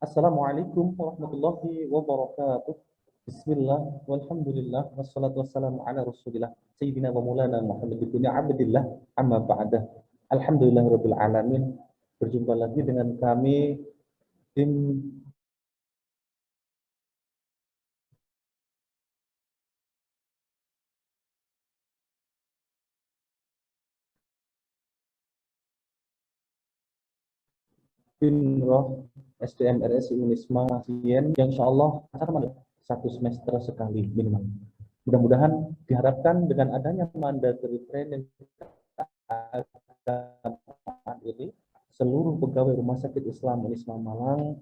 Assalamualaikum warahmatullahi wabarakatuh. Bismillah, walhamdulillah, wassalatu wassalamu ala rasulillah, Sayyidina wa maulana Muhammad ibn Abdillah, amma ba'dah. Alhamdulillah rabbil alamin. Berjumpa lagi dengan kami tim Finroh SDM RSI Unisma Sien yang insya Allah akan satu semester sekali minimal. Mudah-mudahan diharapkan dengan adanya mandatory training ini, seluruh pegawai Rumah Sakit Islam Unisma Malang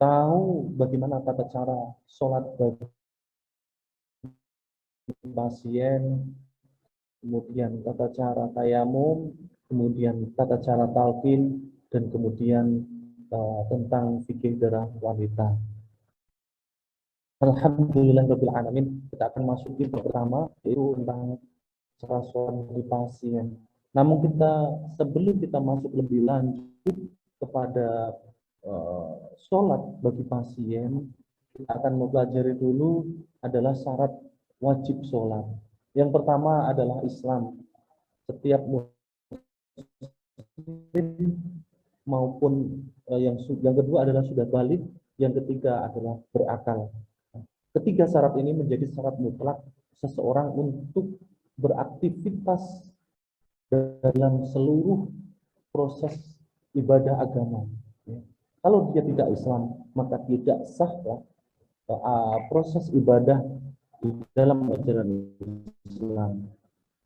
tahu bagaimana tata cara sholat bagi pasien, kemudian tata cara tayamum, kemudian tata cara talqin, dan kemudian tentang fikih darah wanita. Alhamdulillahirabbil alamin. Kita akan masuk ke pertama, yaitu tentang cara sholat bagi pasien. Namun sebelum kita masuk lebih lanjut kepada sholat bagi pasien, kita akan mempelajari dulu adalah syarat wajib sholat. Yang pertama adalah Islam. Setiap muslim maupun yang kedua adalah sudah balik, yang ketiga adalah berakal. Ketiga syarat ini menjadi syarat mutlak seseorang untuk beraktivitas dalam seluruh proses ibadah agama. Kalau dia tidak Islam, maka tidak sah proses ibadah di dalam ajaran Islam.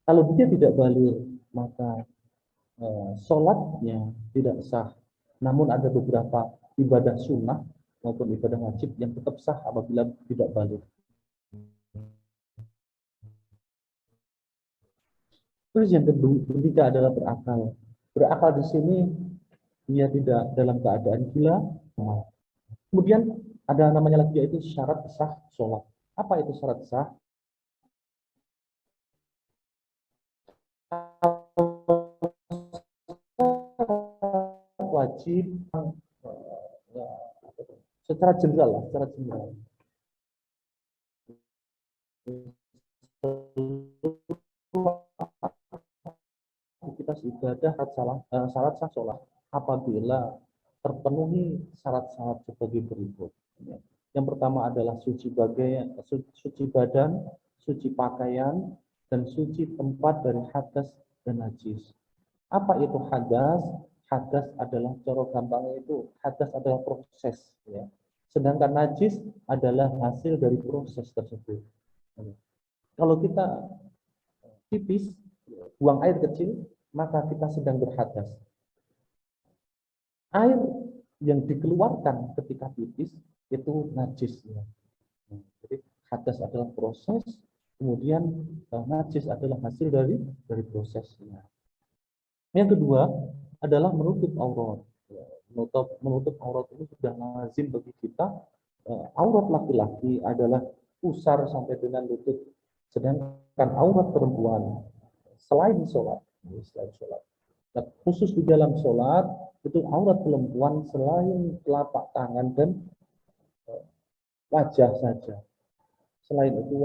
Kalau dia tidak balik, maka sholatnya tidak sah. Namun ada beberapa ibadah sunnah maupun ibadah wajib yang tetap sah apabila tidak balik. Terus yang ketiga adalah berakal. Berakal di sini dia tidak dalam keadaan gila. Kemudian ada namanya lagi yaitu syarat sah sholat. Apa itu syarat sah? Wajib secara general aktivitas ibadah syarat sah sholat apabila terpenuhi syarat-syarat sebagai berikut. Yang pertama adalah suci badan, suci pakaian, dan suci tempat dari hadas dan najis. Apa itu hadas? Hadas adalah cara gampangnya itu hadas adalah proses, ya. Sedangkan najis adalah hasil dari proses tersebut. Kalau kita pipis, buang air kecil, maka kita sedang berhadas. Air yang dikeluarkan ketika pipis itu najis. Ya. Jadi hadas adalah proses, kemudian najis adalah hasil dari prosesnya. Yang kedua adalah menutup aurat. Ya, menutup aurat itu sudah lazim bagi kita. Aurat laki-laki adalah pusar sampai dengan lutut, sedangkan aurat perempuan selain sholat, nah, khusus di dalam sholat itu aurat perempuan selain telapak tangan dan wajah saja. Selain itu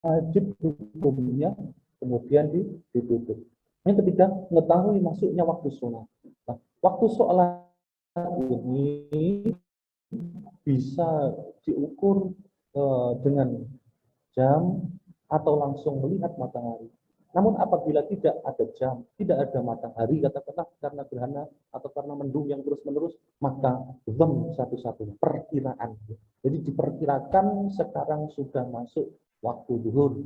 wajib hukumnya kemudian ditutup. Yang ketiga, mengetahui masuknya waktu sholat. Nah, waktu sholat ini bisa diukur dengan jam atau langsung melihat matahari. Namun apabila tidak ada jam, tidak ada matahari, katakanlah karena gerhana atau karena mendung yang terus-menerus, maka zam satu-satunya perkiraan. Jadi diperkirakan sekarang sudah masuk waktu zuhur.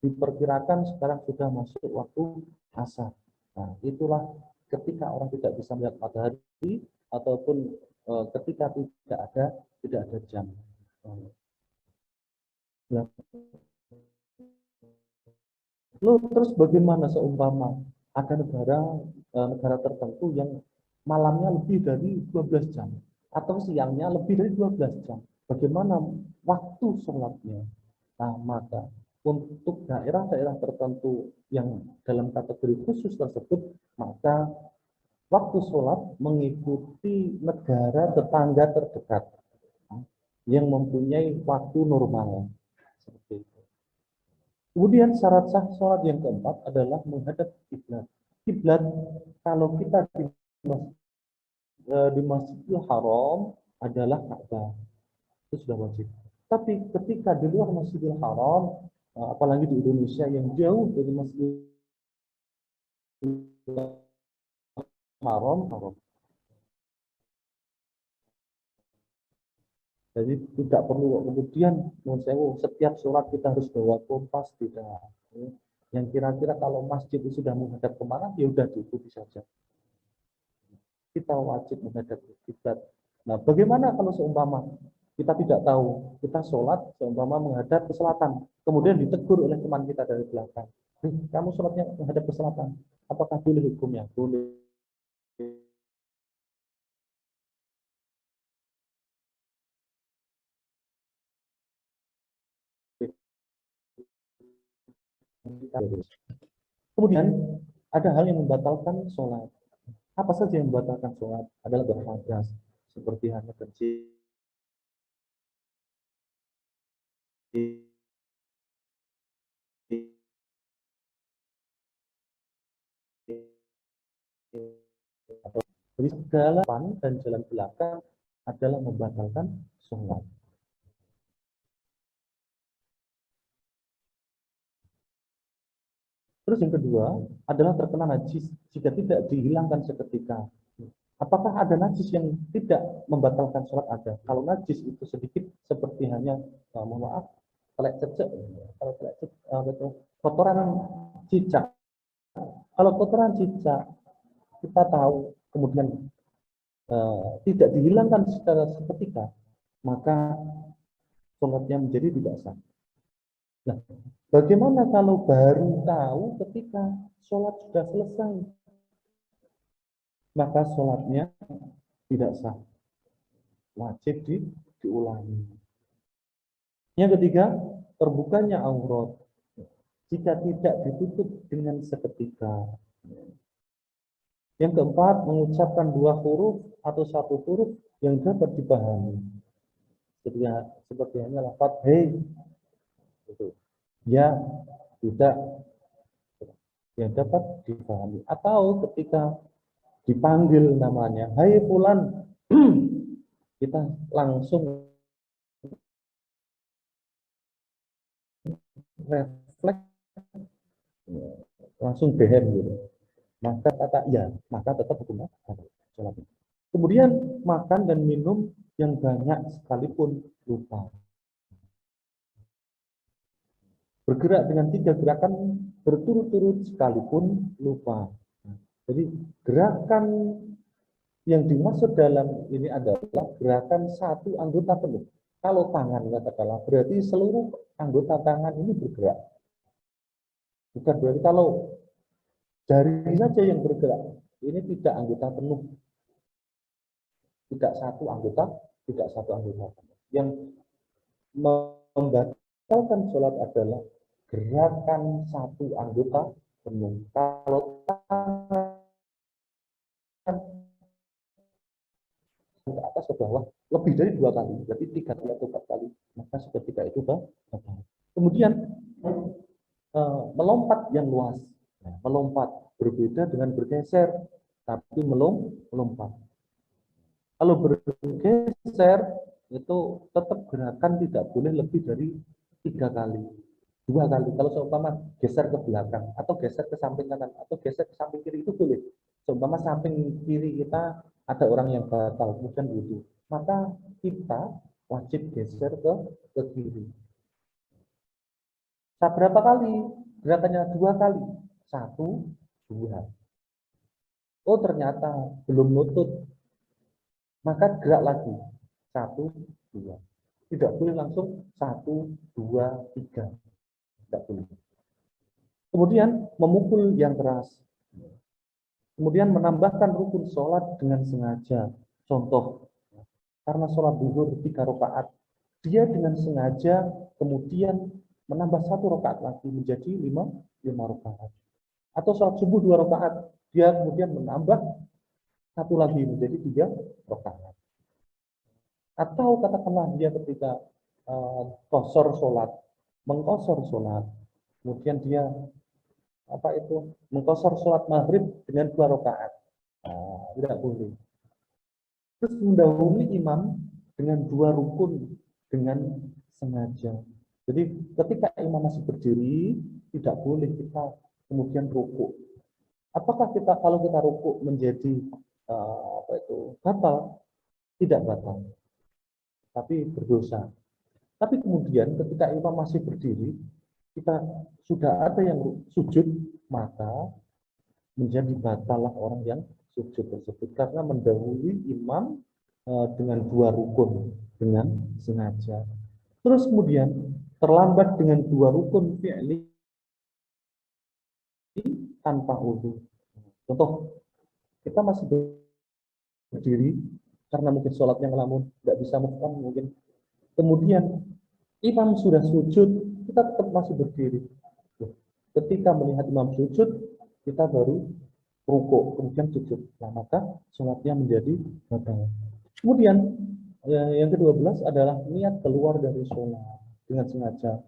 Diperkirakan sekarang sudah masuk waktu asar. Nah, itulah ketika orang tidak bisa melihat matahari ataupun ketika tidak ada jam. Nah, lalu terus bagaimana seumpama ada negara tertentu yang malamnya lebih dari 12 jam atau siangnya lebih dari 12 jam. Bagaimana waktu sholatnya? Nah, maka untuk daerah-daerah tertentu yang dalam kategori khusus tersebut, maka waktu sholat mengikuti negara tetangga terdekat yang mempunyai waktu normal. Seperti itu. Kemudian syarat sah sholat yang keempat adalah menghadap kiblat. Kiblat kalau kita di Masjidil Haram adalah Ka'bah, itu sudah wajib. Tapi ketika di luar Masjidil Haram, apalagi di Indonesia yang jauh dari Masjidil Haram, jadi tidak perlu kemudian setiap sholat kita harus bawa kompas, tidak. Yang kira-kira kalau masjid itu sudah menghadap kemana, ya udah diikuti saja. Kita wajib menghadap kiblat. Nah, bagaimana kalau seumpama kita tidak tahu, kita sholat seumpama menghadap ke selatan, kemudian ditegur oleh teman kita dari belakang, kamu sholatnya menghadap ke selatan, apakah boleh hukumnya? Boleh. Kemudian ada hal yang membatalkan sholat. Apa saja yang membatalkan sholat? Adalah berhadas, seperti hanya kencing, jadi segala depan dan jalan belakang adalah membatalkan sholat. Terus yang kedua adalah terkena najis jika tidak dihilangkan seketika. Apakah ada najis yang tidak membatalkan sholat? Ada. Kalau najis itu sedikit seperti hanya, mohon maaf, kotoran cicak. Kalau kotoran cicak kita tahu kemudian tidak dihilangkan secara seketika, maka sholatnya menjadi tidak sah. Nah, bagaimana kalau baru tahu ketika sholat sudah selesai? Maka sholatnya tidak sah. Wajib diulangi. Yang ketiga, terbukanya aurat. Jika tidak ditutup dengan seketika. Yang keempat, mengucapkan dua huruf atau satu huruf yang dapat dipahami. Seperti hanya lafaz hei. Ya, tidak, yang dapat dipahami. Atau ketika dipanggil namanya, hai fulan, kita langsung refleks, langsung behem gitu. Maka kata ya, maka tetap hukumnya sholat. Kemudian makan dan minum yang banyak sekalipun lupa. Bergerak dengan 3 gerakan berturut-turut sekalipun lupa. Jadi gerakan yang dimaksud dalam ini adalah gerakan satu anggota penuh. Kalau tangan katakanlah, berarti seluruh anggota tangan ini bergerak. Bukan berarti kalau jari saja yang bergerak, ini tidak anggota penuh. Tidak satu anggota penuh. Yang membatalkan sholat adalah gerakan satu anggota penuh. Kalau tangan ke atas ke bawah lebih dari 2 kali, berarti 3 kali atau 4 kali, maka seketika itu batal. Kemudian melompat yang luas. Nah, melompat berbeda dengan bergeser, tapi melompat. Kalau bergeser itu tetap gerakan tidak boleh lebih dari 3 kali, 2 kali. Kalau seumpama geser ke belakang atau geser ke samping kanan atau geser ke samping kiri itu boleh. Seumpama samping kiri kita ada orang yang batal, kemudian begitu, maka kita wajib geser ke kiri. Berapa kali? Gerakannya 2 kali. 1, 2. Oh ternyata belum nutut. Maka gerak lagi. 1, 2. Tidak boleh langsung 1, 2, 3. Tidak boleh. Kemudian memukul yang keras. Kemudian menambahkan rukun sholat dengan sengaja. Contoh, karena sholat zuhur 3 rakaat, dia dengan sengaja kemudian menambah 1 rakaat lagi menjadi 5 rakaat. Atau sholat subuh 2 rakaat, dia kemudian menambah satu lagi menjadi 3 rakaat. Atau katakanlah dia ketika kosor sholat, mengkosor sholat, kemudian dia mengkosor sholat maghrib dengan 2 rakaat, tidak boleh. Terus mendahului imam dengan 2 rukun dengan sengaja. Jadi ketika imam masih berdiri, tidak boleh kita kemudian rukuk. Apakah kalau kita rukuk menjadi batal? Tidak batal, tapi berdosa. Tapi kemudian ketika imam masih berdiri, kita sudah ada yang sujud, maka menjadi batallah orang yang sujud tersebut karena mendahului imam dengan 2 rukun dengan sengaja. Terus kemudian terlambat dengan 2 rukun fi'li tanpa wudu. Contoh, kita masih berdiri karena mungkin sholatnya ngelamun, tidak bisa move on mungkin. Kemudian imam sudah sujud, kita tetap masih berdiri. Ketika melihat imam sujud, kita baru rukuk, kemudian sujud. Nah, maka sholatnya menjadi batal. Kemudian yang ke-12 adalah niat keluar dari sholat dengan sengaja,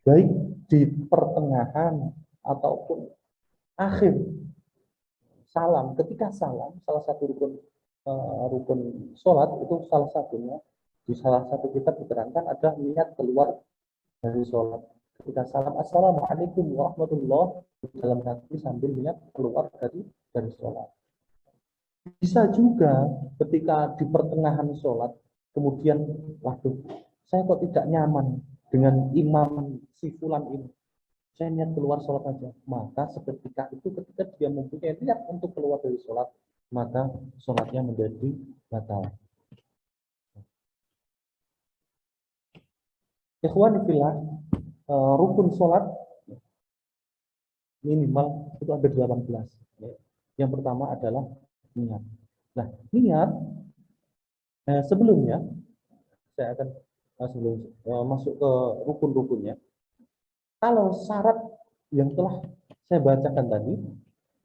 baik di pertengahan ataupun akhir salam. Ketika salam, salah satu rukun sholat itu salah satunya, di salah satu kitab diterangkan ada niat keluar dari sholat. Ketika salam assalamualaikum warahmatullah, dalam hati sambil niat keluar dari sholat. Bisa juga ketika di pertengahan sholat, kemudian, waduh, saya kok tidak nyaman dengan imam si fulan ini. Saya niat keluar sholat aja. Maka seketika itu, ketika dia mempunyai niat untuk keluar dari sholat, maka sholatnya menjadi batal. Ikhwan fillah, rukun sholat minimal itu ada 18. Yang pertama adalah niat. Nah, niat sebelumnya saya akan sebelum masuk ke rukun-rukunnya. Kalau syarat yang telah saya bacakan tadi,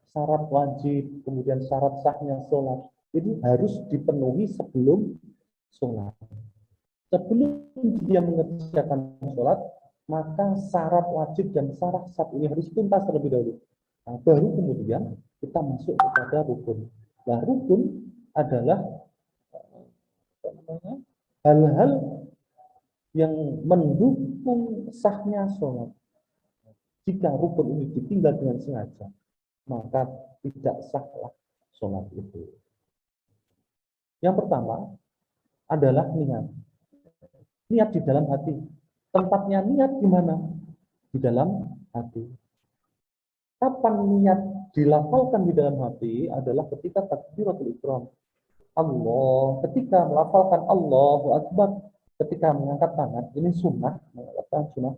syarat wajib, kemudian syarat sahnya sholat, ini harus dipenuhi sebelum sholat. Sebelum dia mengerjakan sholat, maka syarat wajib dan syarat sah ini harus tuntas terlebih dahulu. Nah, baru kemudian kita masuk kepada rukun. Nah, rukun adalah hal-hal yang mendukung sahnya sholat. Jika rukun ini ditinggal dengan sengaja, maka tidak sahlah sholat itu. Yang pertama adalah niat. Niat di dalam hati. Tempatnya niat di mana? Di dalam hati. Kapan niat dilafalkan di dalam hati adalah ketika takbiratul ihram. Allah, ketika melafalkan Allahu Akbar, ketika mengangkat tangan, ini sunnah, mengangkat sunnah.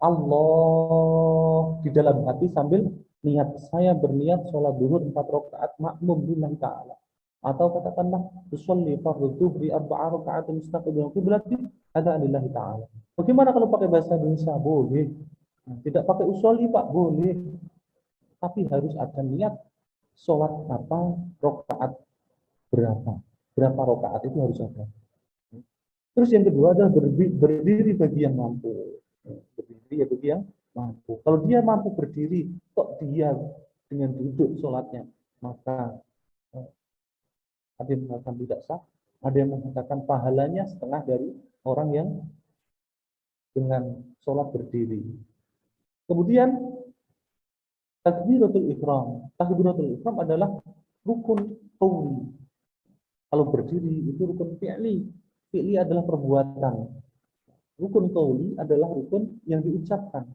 Allah di dalam hati sambil niat, saya berniat sholat duhur 4 rakaat makmum lillahi ta'ala. Atau katakanlah usolli fardhu dhuhri 4 rakaat mustaqbil berarti ada lillahi ta'ala. Bagaimana kalau pakai bahasa Indonesia? Boleh. Tidak pakai usolli Pak, boleh. Tapi harus ada niat sholat apa, rakaat berapa. Berapa rakaat itu harus ada. Terus yang kedua adalah berdiri bagi yang mampu. Berdiri ya bagi yang mampu. Kalau dia mampu berdiri, kok dia dengan duduk sholatnya, maka ada yang mengatakan tidak sah, ada yang mengatakan pahalanya setengah dari orang yang dengan sholat berdiri. Kemudian takbiratul ihram. Takbiratul ihram adalah rukun qauli. Kalau berdiri itu rukun fi'li. Fi'li adalah perbuatan. Rukun qauli adalah rukun yang diucapkan.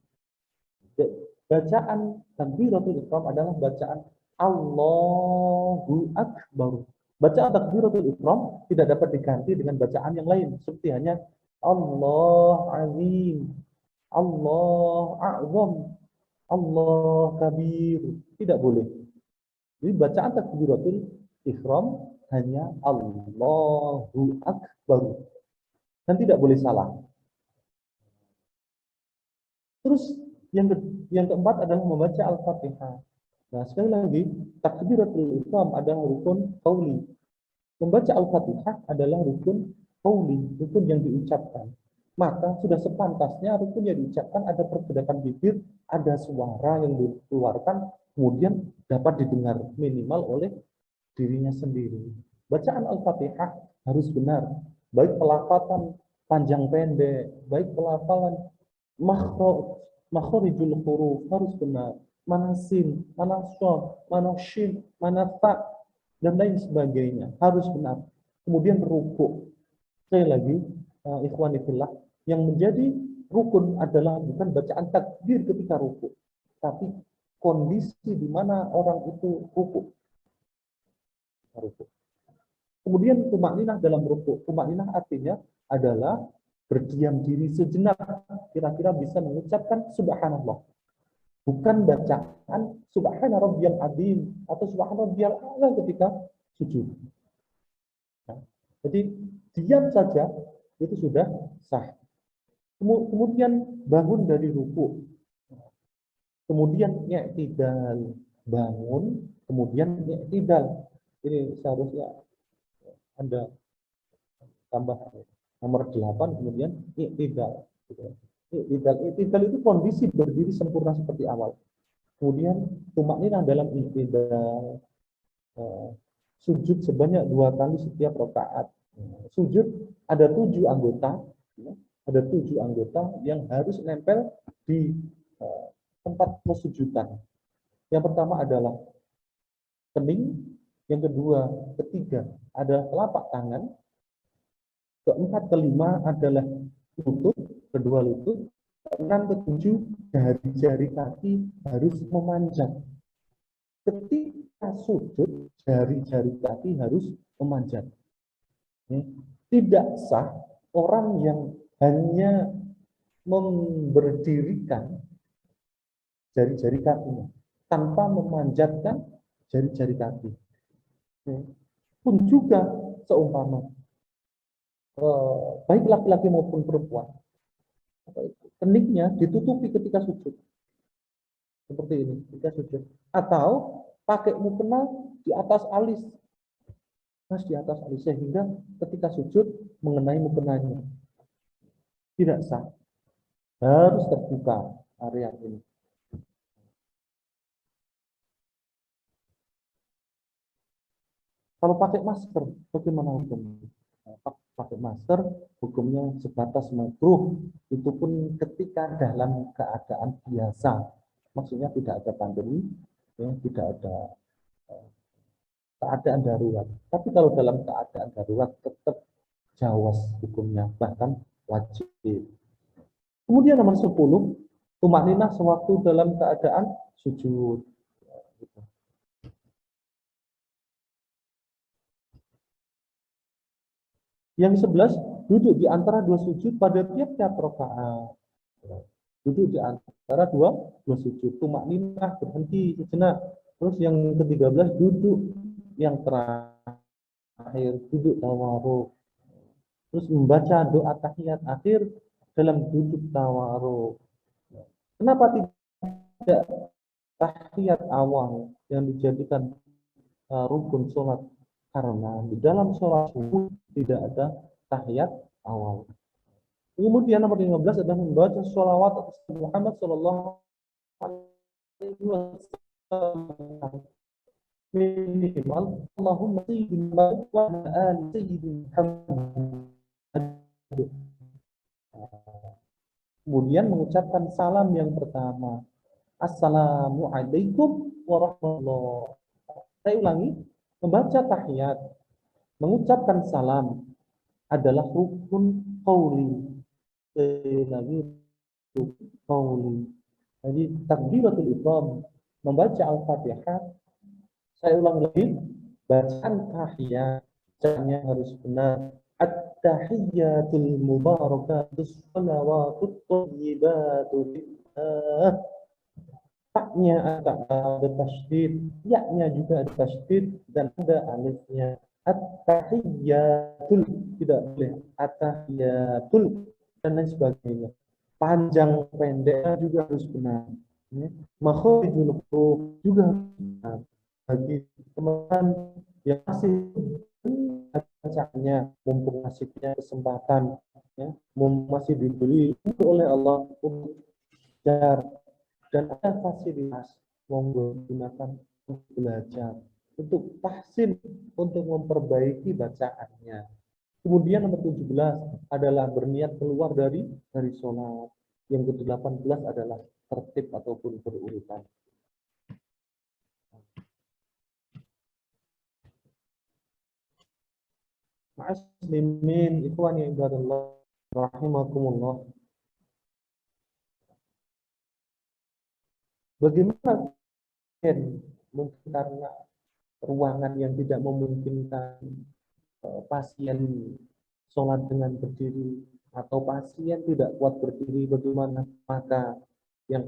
Bacaan takbiratul ihram adalah bacaan Allahu Akbar. Bacaan takbiratul ihram tidak dapat diganti dengan bacaan yang lain, seperti hanya Allah Azim, Allah A'zam, Allah Kabir. Tidak boleh. Jadi bacaan takbiratul ihram hanya Allahu Akbar dan tidak boleh salah. Terus yang keempat adalah membaca Al-Fatihah. Nah, sekali lagi, takbiratul ihram adalah rukun qauli. Membaca Al-Fatihah adalah rukun qauli, rukun yang diucapkan. Maka sudah sepantasnya rukun yang diucapkan ada pergerakan bibir, ada suara yang dikeluarkan, kemudian dapat didengar minimal oleh dirinya sendiri. Bacaan Al-Fatihah harus benar, baik pelafatan panjang pendek, baik pelafalan makhrijul huruf harus benar, mana sin, mana shad, mana shin, mana ta, dan lain sebagainya harus benar. Kemudian ruku. Sekali lagi, ikhwanifillah, yang menjadi rukun adalah bukan bacaan takbir ketika ruku, tapi kondisi di mana orang itu ruku. Kemudian tumakninah dalam ruku. Tumakninah artinya adalah berdiam diri sejenak, kira-kira bisa mengucapkan subhanallah. Bukan bacaan subhana rabbiyal azim atau subhana rabbiyal a'la ketika sujud. Nah, jadi diam saja itu sudah sah. Kemudian bangun dari ruku. Kemudian i'tidal, bangun, kemudian i'tidal. Ini seharusnya Anda tambah nomor 8, kemudian i'tidal. I'tidal itu kondisi berdiri sempurna seperti awal. Kemudian tumakninah dalam i'tidal, sujud sebanyak 2 kali setiap rakaat. Sujud ada 7 anggota, ada 7 anggota yang harus nempel di tempat persujudan. Yang pertama adalah kening, yang kedua, ketiga adalah telapak tangan, keempat, kelima adalah lutut, kedua lutut, keenam, ketujuh jari-jari kaki harus memanjat. Ketika sujud, jari-jari kaki harus memanjat. Tidak sah orang yang hanya memberdirikan jari-jari kakinya tanpa memanjatkan jari-jari kaki. Pun juga seumpama baik laki-laki maupun perempuan, keniknya ditutupi ketika sujud, seperti ini ketika sujud, atau pakai mukena di atas alis, di atas alis, sehingga ketika sujud mengenai mukenanya. Tidak sah, harus terbuka area ini. Kalau pakai masker, bagaimana hukumnya? Pakai masker, hukumnya sebatas makruh. Itu pun ketika dalam keadaan biasa. Maksudnya tidak ada pandemi, ya, tidak ada keadaan darurat. Tapi kalau dalam keadaan darurat tetap jawas hukumnya, bahkan wajib. Kemudian nomor 10, tumakninah sewaktu dalam keadaan sujud. Yang 11, duduk di antara 2 sujud pada tiap-tiap rakaat. Duduk di antara dua sujud. Tumakninah, berhenti sejenak. Terus yang ke-13, duduk yang terakhir, duduk tawarruk. Terus membaca doa tahiyat akhir dalam duduk tawarruk. Kenapa tidak tahiyat awal yang dijadikan rukun sholat? Karena di dalam sholat subuh tidak ada tahiyat awal. Kemudian nomor 15 adalah membaca sholawat atas Muhammad Sallallahu Alaihi Wasallam. Minimal Allahumma sayyidina wa ala sayyidina Muhammad. Kemudian mengucapkan salam yang pertama, Assalamualaikum warahmatullahi wabarakatuh. Saya ulangi, membaca tahiyat, mengucapkan salam adalah rukun qauli. Lagi rukun qauli. Jadi takbiratul ihram, membaca Al-Fatihah, saya ulang lagi, bacaan tahiyat, bacaannya harus benar. At-tahiyyatul mubarakatus salawatut thayyibatu lillah. Taknya ada tasydid, yaknya juga ada tasydid, dan ada alifnya. At-tahiyyatul, tidak boleh at-tahiyyatul, dan lain sebagainya. Panjang pendeknya juga harus benar. Ya. Makharijul huruf juga bagi teman yang masih bacanya, mumpung nasibnya kesempatan, ya, masih diberi oleh Allah untuk belajar dan ada fasilitas, monggo gunakan untuk belajar, untuk tahsin, untuk memperbaiki bacaannya. Kemudian nomor 17 adalah berniat keluar dari sholat. Yang ke-18 adalah tertib ataupun berurutan. Muslimin ikhwani ibadallah rahimakumullah. Bagaimana mungkin karena ruangan yang tidak memungkinkan pasien sholat dengan berdiri atau pasien tidak kuat berdiri, bagaimana? Maka yang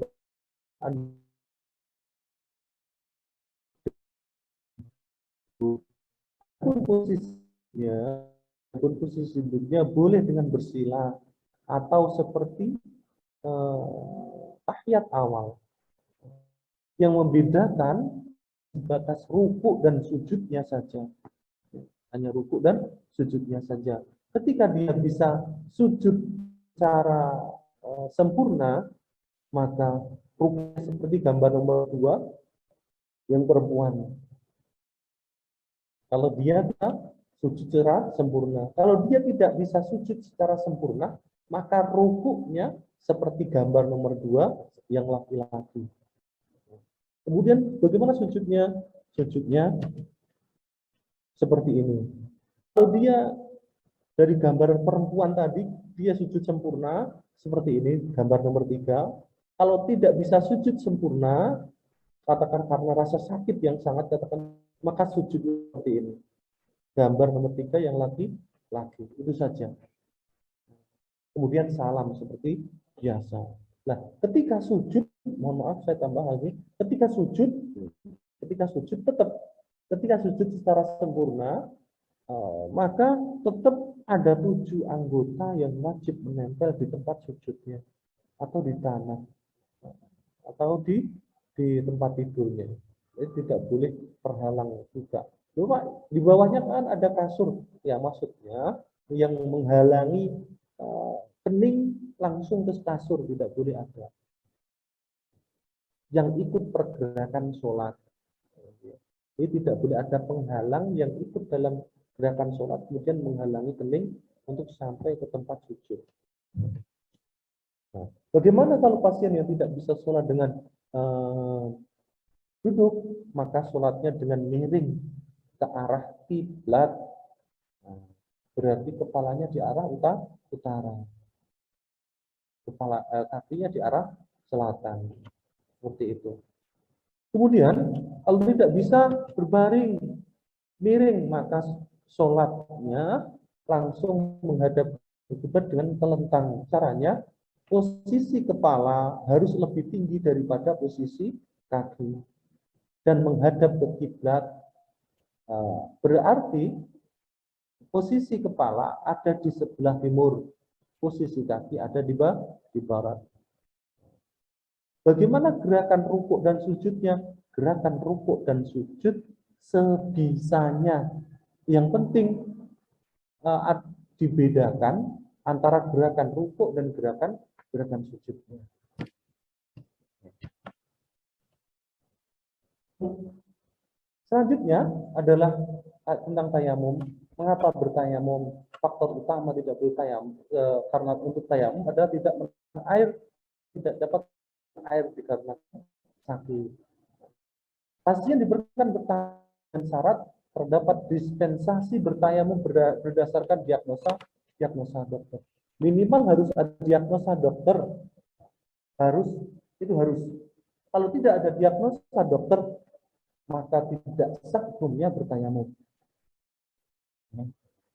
pun posisinya, pun posisi duduknya boleh dengan bersila atau seperti tahiyat awal. Yang membedakan batas ruku dan sujudnya saja. Hanya ruku dan sujudnya saja. Ketika dia bisa sujud secara sempurna, maka ruku seperti gambar nomor 2 yang perempuan. Kalau dia bisa sujud secara sempurna. Kalau dia tidak bisa sujud secara sempurna, maka rukunya seperti gambar nomor 2 yang laki-laki. Kemudian bagaimana sujudnya? Sujudnya seperti ini. Kalau dia dari gambar perempuan tadi, dia sujud sempurna, seperti ini, gambar nomor 3. Kalau tidak bisa sujud sempurna, katakan karena rasa sakit yang sangat, katakan, maka sujud seperti ini. Gambar nomor 3 yang laki-laki. Itu saja. Kemudian salam seperti biasa. Nah, ketika sujud, mohon maaf saya tambah lagi, ketika sujud tetap, ketika sujud secara sempurna, maka tetap ada 7 anggota yang wajib menempel di tempat sujudnya atau di tanah atau di tempat tidurnya. Jadi tidak boleh terhalang juga. Cuma di bawahnya kan ada kasur, ya maksudnya yang menghalangi kening langsung ke kasur, tidak boleh ada. Yang ikut pergerakan sholat. Jadi tidak boleh ada penghalang yang ikut dalam gerakan sholat kemudian menghalangi kening untuk sampai ke tempat sujud. Nah, bagaimana kalau pasien yang tidak bisa sholat dengan duduk, maka sholatnya dengan miring ke arah kiblat. Nah, berarti kepalanya di arah utara, kakinya di arah selatan, seperti itu. Kemudian kalau tidak bisa berbaring miring, maka sholatnya langsung menghadap kiblat dengan telentang. Caranya, posisi kepala harus lebih tinggi daripada posisi kaki dan menghadap ke kiblat. Berarti posisi kepala ada di sebelah timur, posisi kaki ada di barat. Bagaimana gerakan rukuk dan sujudnya? Gerakan rukuk dan sujud sebisanya. Yang penting dibedakan antara gerakan rukuk dan gerakan sujudnya. Selanjutnya adalah tentang tayamum. Mengapa bertayamum? Faktor utama tidak bertayamum karena untuk tayamum adalah tidak air, tidak dapat air dikarenakan sakit. Pasien diberikan pertanyaan syarat terdapat dispensasi bertayamum berdasarkan diagnosa dokter. Minimal harus ada diagnosa dokter, harus. Kalau tidak ada diagnosa dokter, maka tidak sah hukumnya bertayamum.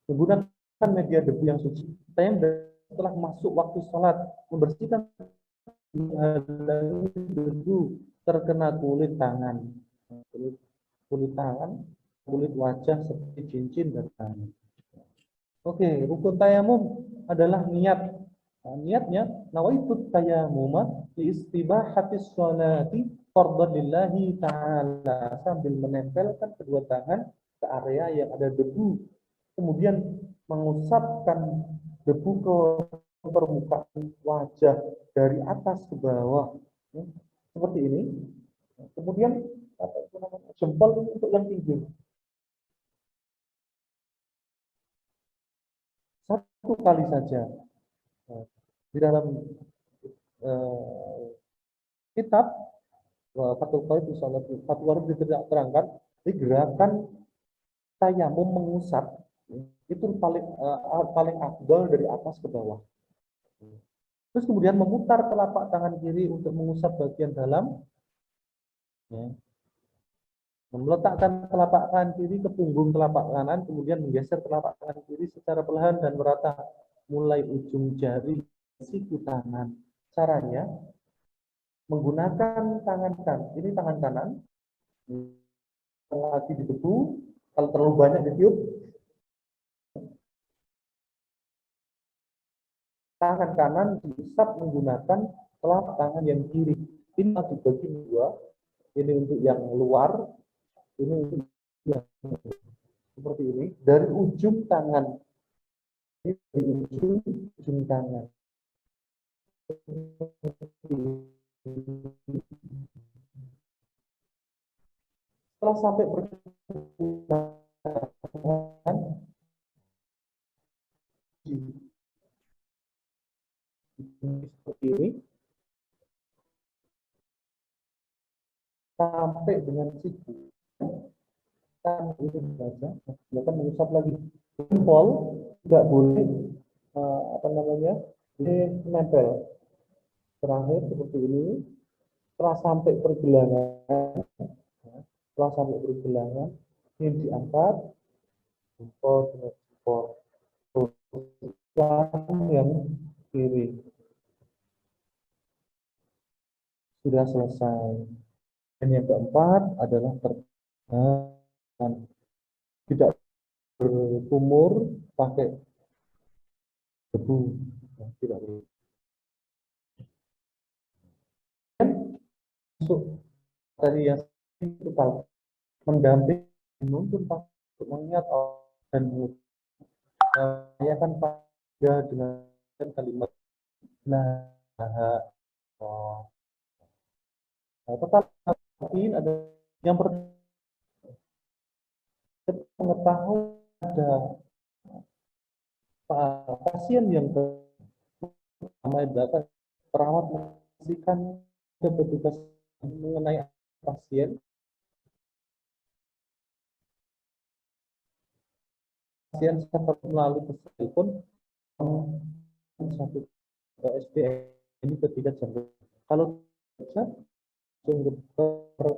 Menggunakan media debu yang suci. Tayamum setelah masuk waktu sholat, membersihkan debu terkena kulit tangan, kulit wajah seperti cincin dan tangan. Oke, rukun tayamum adalah niat. Nah, niatnya nawaitu tayammuma li istibahatis sholati fardhan lillahi ta'ala, sambil menempelkan kedua tangan ke area yang ada debu, kemudian mengusapkan debu ke permukaan wajah dari atas ke bawah, ya, seperti ini. Kemudian apa itu namanya, jempol ini untuk yang tinggi, satu kali saja. Nah, di dalam eh, kitab Fathul Qorib Fathul Qorib diterangkan di gerakan tayamum mengusap itu paling afdal dari atas ke bawah. Terus kemudian memutar telapak tangan kiri untuk mengusap bagian dalam, ya. Meletakkan telapak tangan kiri ke punggung telapak kanan, kemudian menggeser telapak tangan kiri secara perlahan dan merata mulai ujung jari siku tangan. Caranya menggunakan tangan kanan, ini tangan kanan, lagi di debu, kalau terlalu banyak ditiup, tangan kanan diusap menggunakan telapak tangan yang kiri. Ini dibagi dua, ini untuk yang luar, ini untuk yang seperti ini, dari ujung tangan, ini dari ujung tangan. Setelah sampai pergelangan seperti ini, sampai dengan siku, kan itu saja. Kita mengusap lagi. Jempol tidak boleh apa namanya, ini nempel. Terakhir seperti ini. Setelah sampai pergelangan, ini diangkat, jempol dengan jempol. Yang kiri sudah selesai. Dan yang keempat adalah tidak berkumur pakai debu, tidak boleh. Masuk tadi yang itu kalau mendamping menuntun untuk mengingat dan saya kan pada dengan kalimat nah oh, tetapi ada yang mengetahui ada pasien yang pertama data perawat memastikan ke petugas mengenai pasien sempat melalui telepon satu SPM ini ketika jam, kalau bisa dokter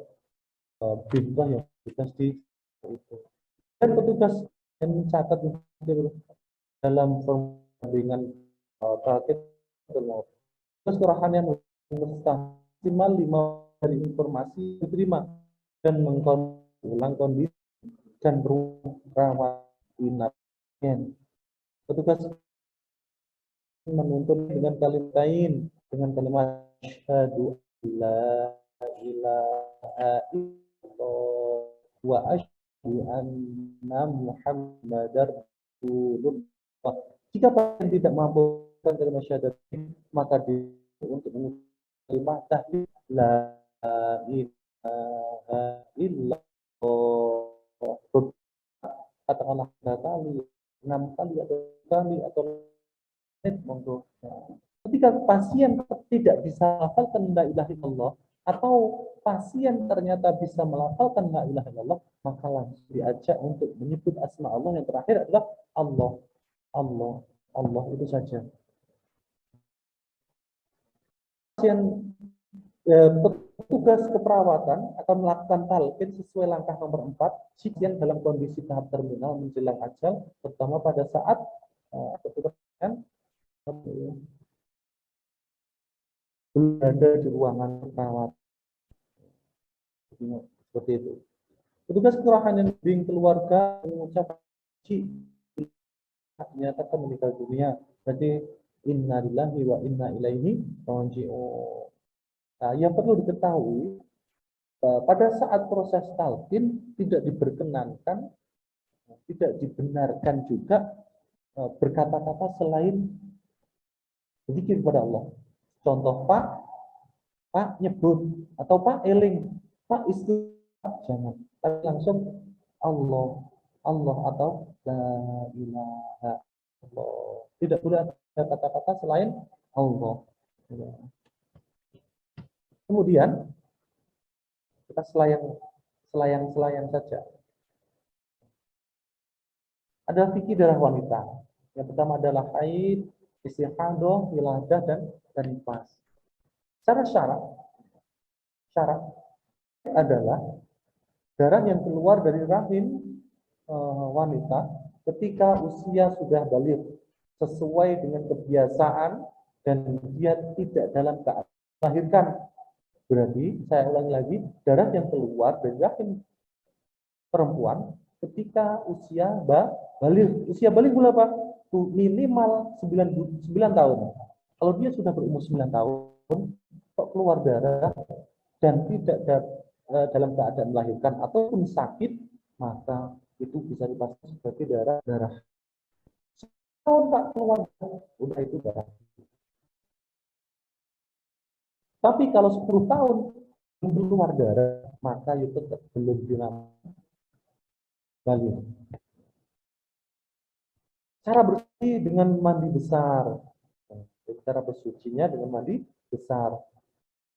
bintang yang tugas di itu, dan petugas yang mencatat dalam perbandingan target terus kurahannya maksimal 5 dari informasi diterima dan mengulang kondisi dan perawat inap. Petugas menuntun dengan kalimat lain, dengan kalimat asyhadu la ilaha illallah wa asyhadu anna muhammadar rasulullah. Jika pasien tidak mampu kalimat syahadat, maka untuk kalimat tahlil la ilaha illallah, katakanlah 3 kali, 6 kali atau monggo. Ketika pasien tidak bisa melafalkan la ilaha illallah, atau pasien ternyata bisa melafalkan la ilaha illallah, maka langsung diajak untuk menyebut asma Allah yang terakhir adalah Allah, Allah, Allah, itu saja. Pasien petugas keperawatan akan melakukan talqin sesuai langkah nomor 4 jika dalam kondisi tahap terminal menjelang ajal, terutama pada saat petugas berada di ruangan perawat seperti itu. Petugas kelurahan yang bimbing keluarga mengucapkan dinyatakan meninggal dunia. Jadi Inna lillahi wa inna ilaihi raji'un. Nah, yang perlu diketahui, pada saat proses talqin tidak diperkenankan, tidak dibenarkan juga berkata-kata selain berzikir kepada Allah. Contoh, Pak nyebut, atau Pak eling, Pak istighfar, jangan. Tapi langsung Allah, Allah atau la ilaha illallah. Tidak boleh ada kata-kata selain Allah. Kemudian kita selayang saja. Ada fikih darah wanita. Yang pertama adalah haid, istihadah, wiladah, dan nifas. Secara syarat adalah darah yang keluar dari rahim wanita ketika usia sudah balik sesuai dengan kebiasaan dan dia tidak dalam keadaan melahirkan. Berarti saya ulangi lagi, darah yang keluar dari rahim perempuan ketika usia balik. Usia balik berapa? Minimal 9 tahun. Kalau dia sudah berumur 9 tahun, kok keluar darah dan tidak dalam keadaan melahirkan ataupun sakit, maka itu bisa dipastikan sebagai darah. Kalau tak keluar, udah itu darah. Tapi kalau 10 tahun keluar darah, maka itu tetap belum dinamakan balik. Cara bersih dengan mandi besar. Cara bersucinya dengan mandi besar.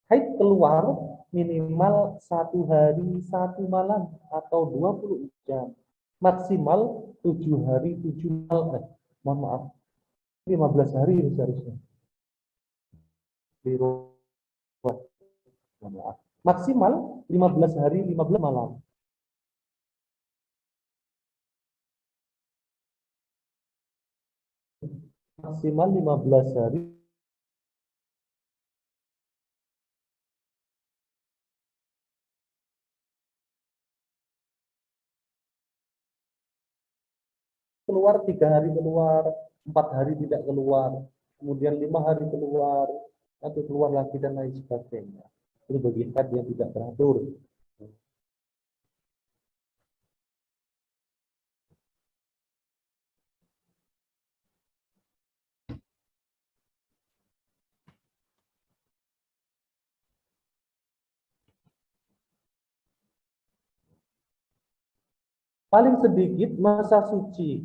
Haid keluar minimal 1 hari 1 malam atau 20 jam. Maksimal 7 hari 7 malam. Mohon maaf, 15 hari ini seharusnya. Maksimal 15 hari 15 malam. Maksimal 15 hari keluar, 3 hari keluar, 4 hari tidak keluar, kemudian 5 hari keluar, nanti keluar lagi dan lain sebagainya. Itu bagi haid yang tidak teratur. Paling sedikit masa suci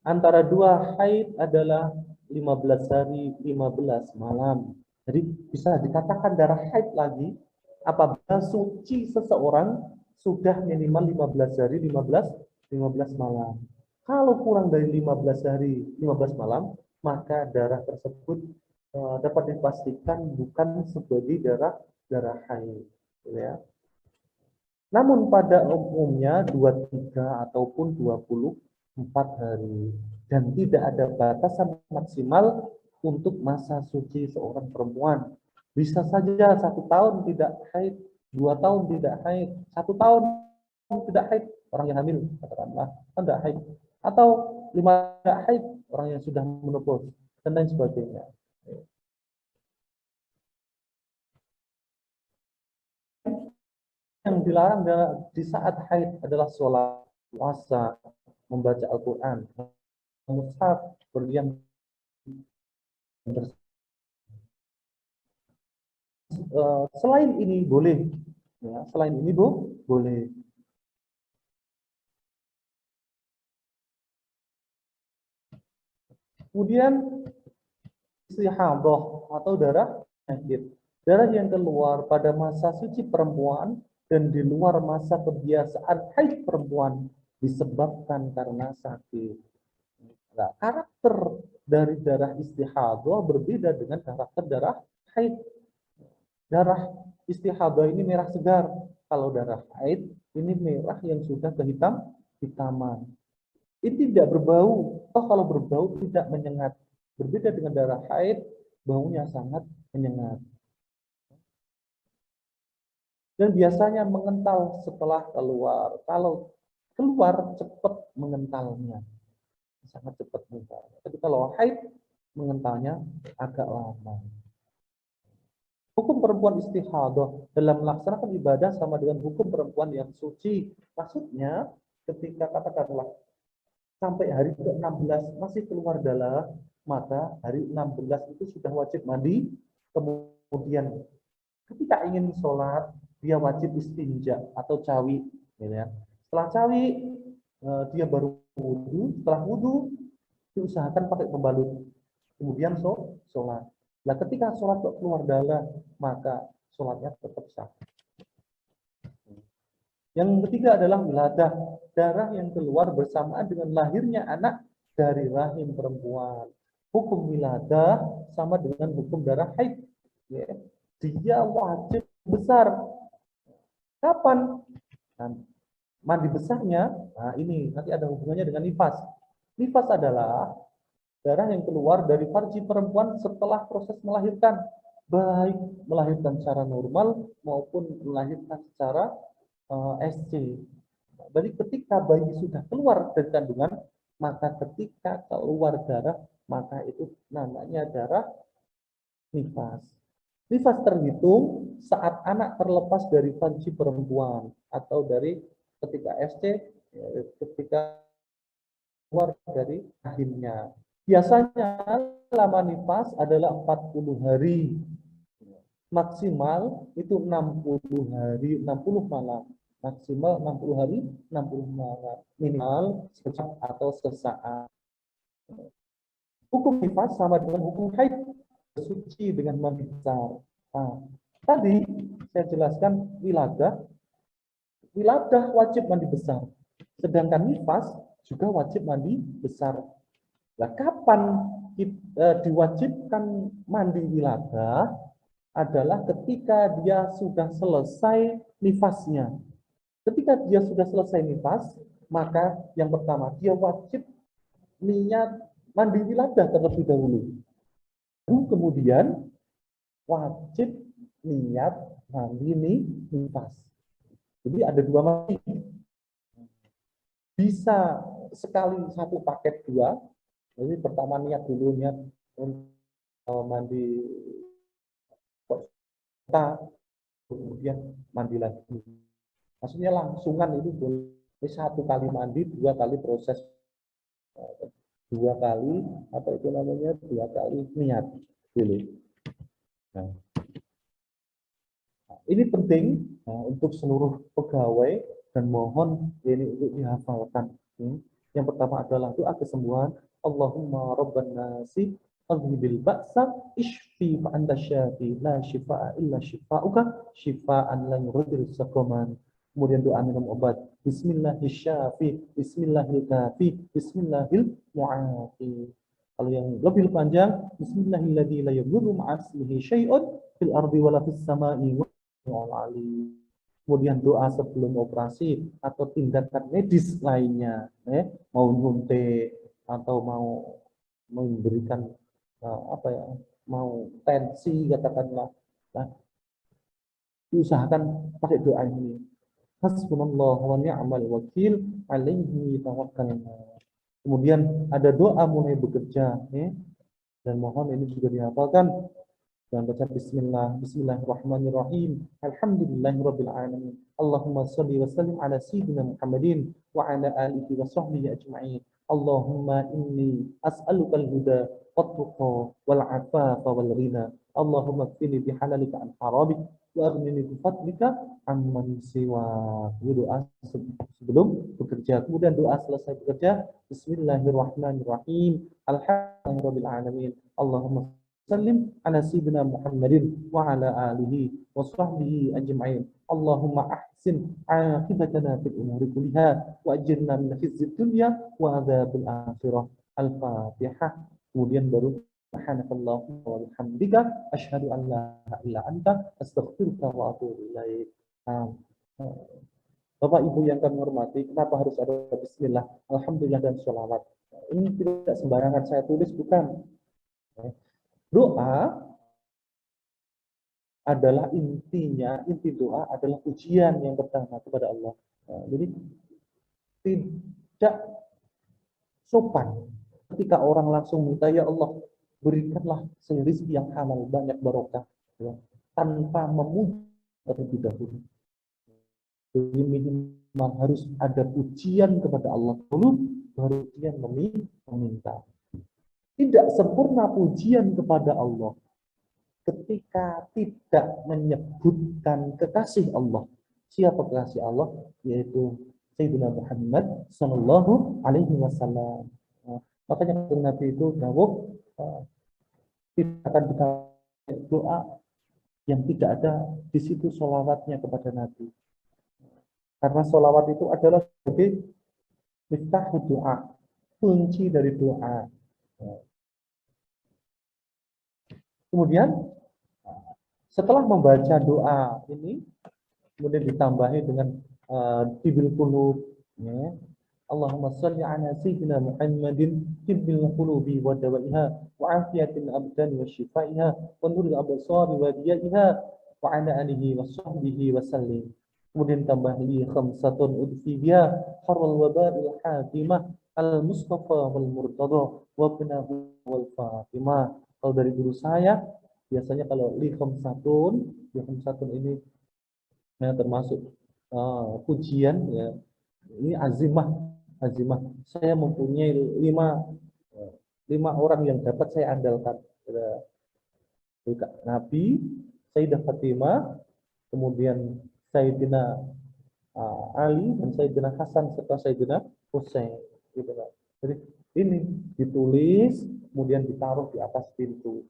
antara 2 haid adalah 15 hari 15 malam. Jadi bisa dikatakan darah haid lagi apabila suci seseorang sudah minimal 15 hari 15 malam. Kalau kurang dari 15 hari 15 malam, maka darah tersebut dapat dipastikan bukan sebagai darah haid, ya. Namun pada umumnya 23 ataupun 24 hari dan tidak ada batasan maksimal untuk masa suci seorang perempuan. Bisa saja 1 tahun tidak haid, 2 tahun tidak haid, 1 tahun tidak haid, orang yang hamil katakanlah tidak haid, atau 5 tidak haid, orang yang sudah menopause dan lain sebagainya. Yang dilarang di saat haid adalah sholat, puasa, membaca Al-Quran, mushaf, berdiam. Selain ini boleh, ya, selain ini boleh. Kemudian istihadah atau darah haid, darah yang keluar pada masa suci perempuan dan di luar masa kebiasaan haid perempuan disebabkan karena sakit. Nah, karakter dari darah istihadah berbeda dengan karakter darah haid. Darah istihadah ini merah segar. Kalau darah haid ini merah yang sudah kehitaman. Ini tidak berbau. Oh, kalau berbau tidak menyengat. Berbeda dengan darah haid, baunya sangat menyengat. Dan biasanya mengental setelah keluar. Kalau keluar cepat mengentalnya, sangat cepat mengental. Tapi kalau haid mengentalnya agak lama. Hukum perempuan istihadah dalam melaksanakan ibadah sama dengan hukum perempuan yang suci. Maksudnya ketika katakanlah sampai hari ke-16 masih keluar darah, maka hari 16 itu sudah wajib mandi. Kemudian ketika ingin sholat, dia wajib istinja atau cawi. Gitu ya. Setelah cawi, dia baru wudhu. Setelah wudhu, diusahakan pakai pembalut. Kemudian sholat. Nah, ketika sholat kok keluar darah, maka sholatnya tetap sah. Yang ketiga adalah wiladah, darah yang keluar bersamaan dengan lahirnya anak dari rahim perempuan. Hukum wiladah sama dengan hukum darah haid. Ya. Dia wajib besar. Kapan? Nah, mandi besarnya, nah ini nanti ada hubungannya dengan nifas. Nifas adalah darah yang keluar dari farji perempuan setelah proses melahirkan, baik melahirkan secara normal maupun melahirkan secara SC. Jadi ketika bayi sudah keluar dari kandungan, maka ketika keluar darah, maka itu namanya darah nifas. Nifas terhitung saat anak terlepas dari farji perempuan atau dari ketika SC, ketika keluar dari rahimnya. Biasanya lama nifas adalah 40 hari. Maksimal itu 60 hari, 60 malam. Maksimal 60 hari, 60 malam. Minimal sekejap atau sesaat. Hukum nifas sama dengan hukum haid. Suci dengan mandi besar. Nah, tadi saya jelaskan wiladah. Wiladah wajib mandi besar. Sedangkan nifas juga wajib mandi besar. Nah, kapan diwajibkan mandi wiladah adalah ketika dia sudah selesai nifasnya. Ketika dia sudah selesai nifas, maka yang pertama dia wajib niat mandi wiladah terlebih dahulu. Kemudian wajib niat mandi nifas. Jadi ada dua mandi. Bisa sekali satu paket dua. Jadi pertama niat dulu niat untuk mandi kemudian mandi lagi. Maksudnya langsungan itu boleh satu kali mandi, dua kali proses, dua kali apa itu namanya, dua kali niat dulu. Nah, ini penting untuk seluruh pegawai dan mohon ini untuk dihafalkan. Yang pertama adalah doa kesembuhan. Allahumma rabban nasi adhibil ba'sa ishfi fa anta syafi la shifaa illa shifauka shifaan la yughadiru saqaman. Kemudian doa minum obat. Bismillahirrahmanirrahim. Bismillahirrahmanirrahim. Bismillahirrahmanirrahim. Kalau yang lebih panjang, Bismillahilladzi la yadurru ma'asmihi syai'un fil ardi wala fis sama'i wa kemudian doa sebelum operasi atau tindakan medis lainnya, mau nyuntik atau mau memberikan apa ya, mau tensi katakanlah, nah, diusahakan pakai doa ini. Hasbunallahu wa ni'mal wakil, alaihi tawakkalna. Kemudian ada doa mulai bekerja, dan mohon ini juga dihafalkan. Dan baca Bismillahirrahmanirrahim. Alhamdulillahirabbil alamin. Allahumma shalli wa sallim ala sayyidina Muhammadin wa ala alihi wa sahbihi ajma'in. Allahumma inni as'aluka al-huda wat-tuqa wal 'afafa wal ghina. Allahumma kfini bihalalika an haramik wa aghnini bi fadlika amman siwa. Doa sebelum bekerja. Kemudian doa selesai bekerja. Bismillahirrahmanirrahim. Alhamdulillahirabbil alamin. Allahumma sallim ala sayyidina Muhammadin wa ala alihi wa sahbihi ajma'in. Allahumma ahsin aqibatana fil umuri kulliha wa ajirna min khizyid dunya wa adzabil akhirah. Al-Fatihah. Kemudian baru subhanakallahumma wa bihamdika asyhadu an la ilaha illa anta astaghfiruka wa atubu ilaik. Bapak Ibu yang kami hormati, kenapa harus ada bismillah, alhamdulillah dan sholawat? Ini tidak sembarangan saya tulis, bukan. Doa adalah intinya, inti doa adalah ujian yang pertama kepada Allah. Jadi tidak sopan ketika orang langsung minta, ya Allah, berikanlah rezeki yang halal, banyak barokah, ya, tanpa memuji terlebih dahulu. Jadi minimal harus ada pujian kepada Allah dulu, baru kemudian meminta. Tidak sempurna pujian kepada Allah ketika tidak menyebutkan kekasih Allah. Siapa kekasih Allah? Yaitu Sayyidina Muhammad Sallallahu Alaihi Wasallam. Makanya Nabi itu dawuh, tidak akan dikabulkan doa yang tidak ada di situ sholawatnya kepada Nabi. Karena sholawat itu adalah sebagai miftahu doa, kunci dari doa. Kemudian setelah membaca doa ini, kemudian ditambahi dengan tibil qulub, ya. Allahumma shalli ala sayyidina Muhammadin tibbil qulubi wa dawaiha wa afiyatil abdan wa shifaiha wa nuril absari wa diyaiha wa ala alihi wa sahbihi wa sallim. Kemudian tambah li khamsatun udfi biha harwal wabail hatimah al-mustafa wal murtada wa ibnahu wal fatimah. Kalau dari guru saya biasanya kalau li khamsatun ini ya, termasuk pujian, ya. Ini azimah. Saya mempunyai lima orang yang dapat saya andalkan. Nabi, Sayyidah Fatimah, kemudian Sayyidina Ali dan Sayyidina Hasan serta Sayyidina Husain. Gitu, kan. Jadi ini ditulis, kemudian ditaruh di atas pintu,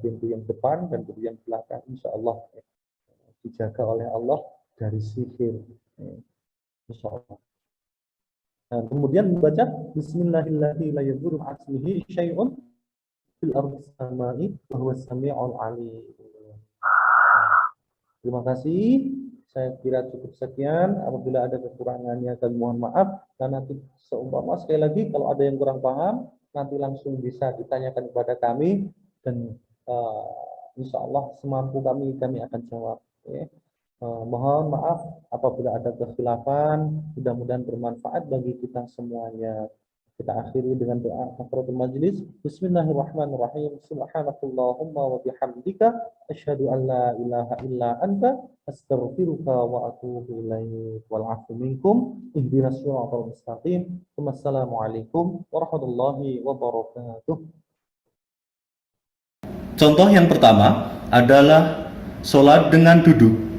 pintu yang depan dan pintu yang belakang. Insya Allah dijaga oleh Allah dari sihir. Insya Allah. Nah, kemudian membaca Bismillahirrahmanirrahim la yadurru asmihi syai'un fil ardi samai wa huwa samiul alim. Terima kasih. Saya kira cukup sekian. Apabila ada kekurangannya kami mohon maaf. Dan nanti seumpama sekali lagi kalau ada yang kurang paham, nanti langsung bisa ditanyakan kepada kami dan insya Allah semampu kami akan jawab. Okay. Mohon maaf apabila ada kekhilafan. Mudah-mudahan bermanfaat bagi kita semuanya. Kita akhiri dengan doa kafaratul majlis. Bismillahirrahmanirrahim. Subhanakallahumma wa bihamdika asyhadu an la ilaha illa anta astaghfiruka wa atubu ilaik. Wal 'afwu minkum. Ihdinas shiratal mustaqim. Wassalamualaikum warahmatullahi wabarakatuh. Contoh yang pertama adalah sholat dengan duduk.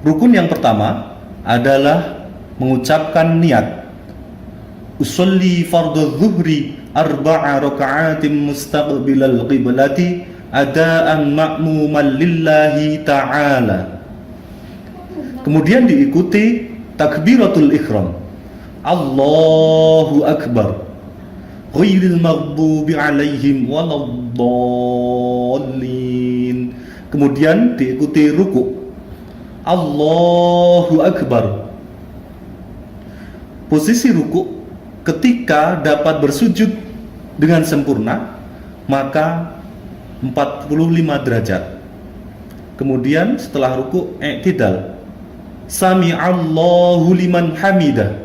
Rukun yang pertama adalah mengucapkan niat. Usolli fardhu dhuhri arba'a raka'atin mustaqbilal qiblati adaan ma'muman lillahi ta'ala. Kemudian diikuti takbiratul ihram. Allahu akbar. Ghairil maghdubi alaihim waladdallin. Kemudian diikuti ruku'. Allahu akbar. Posisi ruku' ketika dapat bersujud dengan sempurna maka 45 derajat. Kemudian setelah ruku' i'tidal. Sami Allahu liman hamidah.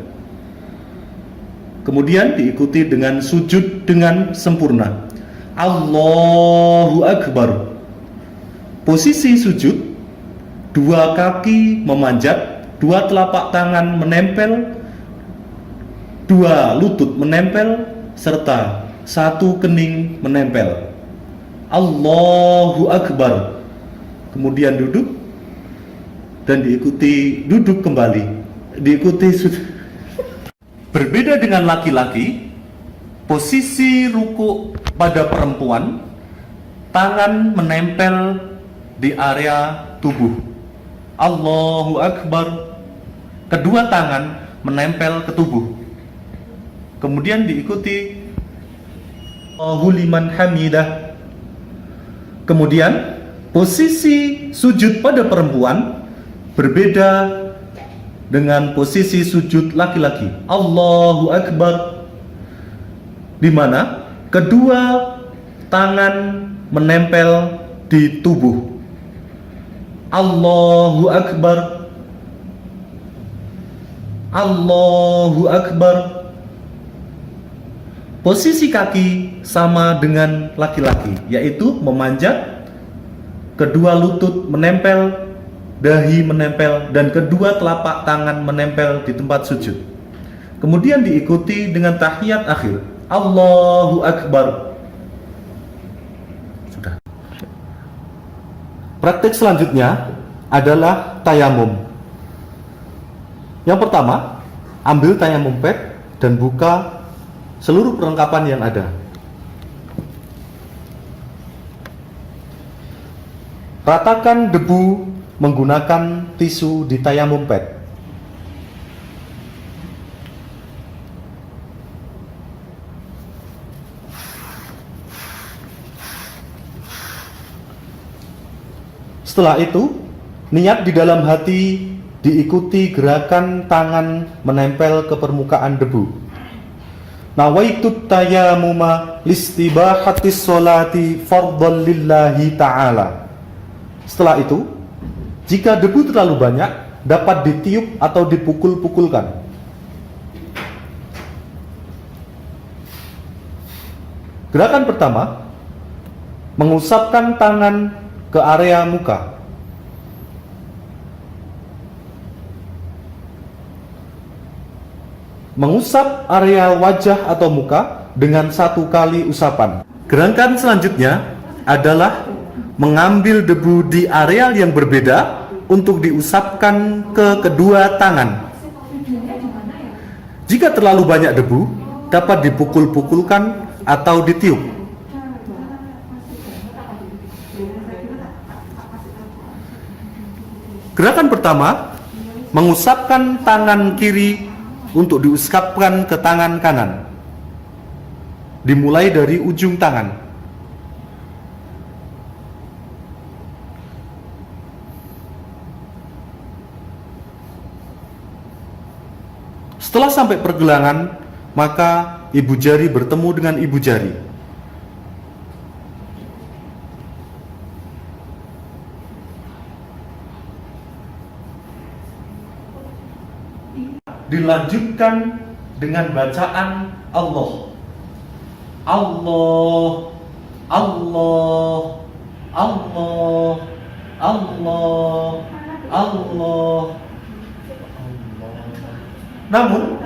Kemudian diikuti dengan sujud dengan sempurna. Allahu akbar. Posisi sujud, dua kaki memanjat, dua telapak tangan menempel, dua lutut menempel, serta satu kening menempel. Allahu akbar. Kemudian duduk dan diikuti duduk kembali, diikuti sujud. Berbeda dengan laki-laki, posisi ruku pada perempuan, tangan menempel di area tubuh. Allahu akbar. Kedua tangan menempel ke tubuh. Kemudian diikuti Allahu liman hamidah. Kemudian posisi sujud pada perempuan berbeda dengan posisi sujud laki-laki. Allahu akbar, di mana kedua tangan menempel di tubuh. Allahu akbar. Allahu akbar. Posisi kaki sama dengan laki-laki, yaitu memanjat, kedua lutut menempel, dahi menempel, dan kedua telapak tangan menempel di tempat sujud. Kemudian diikuti dengan tahiyat akhir, Allahu Akbar. Sudah. Praktik selanjutnya adalah tayamum. Yang pertama, ambil tayamum pad dan buka seluruh perlengkapan yang ada. Ratakan debu menggunakan tisu di tayamum pad. Setelah itu, niat di dalam hati diikuti gerakan tangan menempel ke permukaan debu. Nawaitut tayamuma listibahatis sholati fardhan lillahi ta'ala. Setelah itu, jika debu terlalu banyak, dapat ditiup atau dipukul-pukulkan. Gerakan pertama, mengusapkan tangan ke area muka. Mengusap area wajah atau muka dengan 1 kali usapan. Gerakan selanjutnya adalah mengambil debu di area yang berbeda untuk diusapkan ke kedua tangan. Jika terlalu banyak debu, dapat dipukul-pukulkan atau ditiup. Gerakan pertama, mengusapkan tangan kiri untuk diusapkan ke tangan kanan. Dimulai dari ujung tangan. Setelah sampai pergelangan, maka ibu jari bertemu dengan ibu jari. Dilanjutkan dengan bacaan Allah. Allah, Allah, Allah, Allah, Allah. Namun,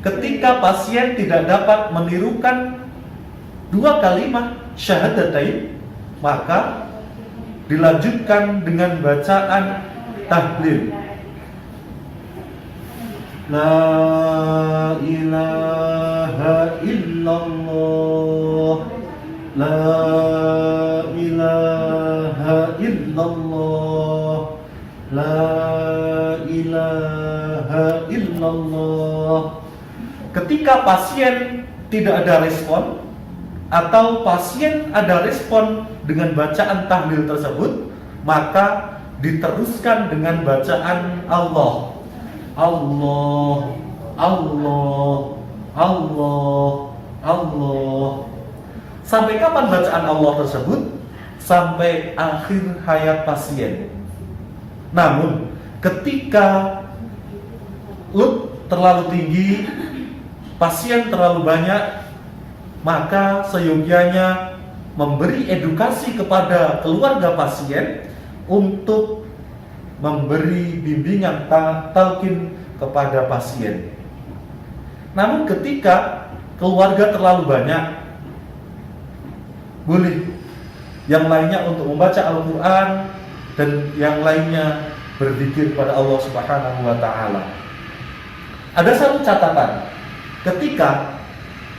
ketika pasien tidak dapat menirukan 2 kalimat syahadatain, maka dilanjutkan dengan bacaan tahlil. La ilaha illallah, la ilaha illallah, la ilaha illallah. Ketika pasien tidak ada respon atau pasien ada respon dengan bacaan tahlil tersebut, maka diteruskan dengan bacaan Allah. Allah, Allah, Allah, Allah. Sampai kapan bacaan Allah tersebut? Sampai akhir hayat pasien. Namun, ketika load terlalu tinggi, pasien terlalu banyak, maka seyogyanya memberi edukasi kepada keluarga pasien untuk memberi bimbingan talqin kepada pasien. Namun ketika keluarga terlalu banyak, boleh yang lainnya untuk membaca Al-Quran dan yang lainnya berzikir pada Allah Subhanahu wa Ta'ala. Ada satu catatan, ketika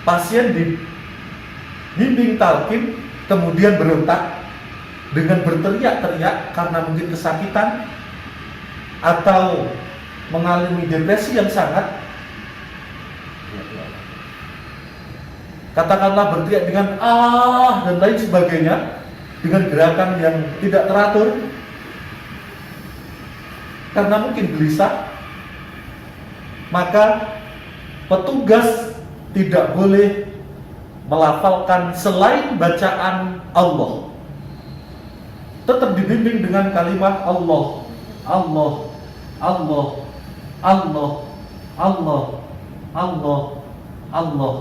pasien dibimbing talqin kemudian berontak dengan berteriak-teriak karena mungkin kesakitan atau mengalami depresi yang sangat, katakanlah berteriak dengan dan lain sebagainya, dengan gerakan yang tidak teratur karena mungkin gelisah, maka petugas tidak boleh melafalkan selain bacaan Allah. Tetap dibimbing dengan kalimat Allah, Allah, Allah, Allah, Allah, Allah, Allah.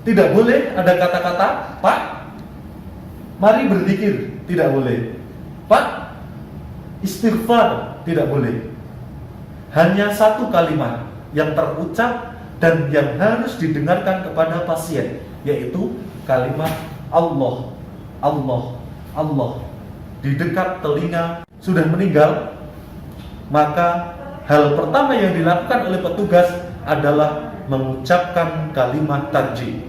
Tidak boleh ada kata-kata, Pak, mari berzikir, tidak boleh. Pak, istighfar, tidak boleh. Hanya satu kalimat yang terucap dan yang harus didengarkan kepada pasien, yaitu kalimat Allah, Allah, Allah di dekat telinga. Sudah meninggal, maka hal pertama yang dilakukan oleh petugas adalah mengucapkan kalimat tarjih,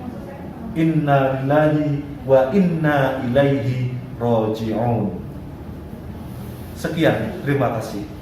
inna lillahi wa inna ilaihi raji'un. Sekian, terima kasih.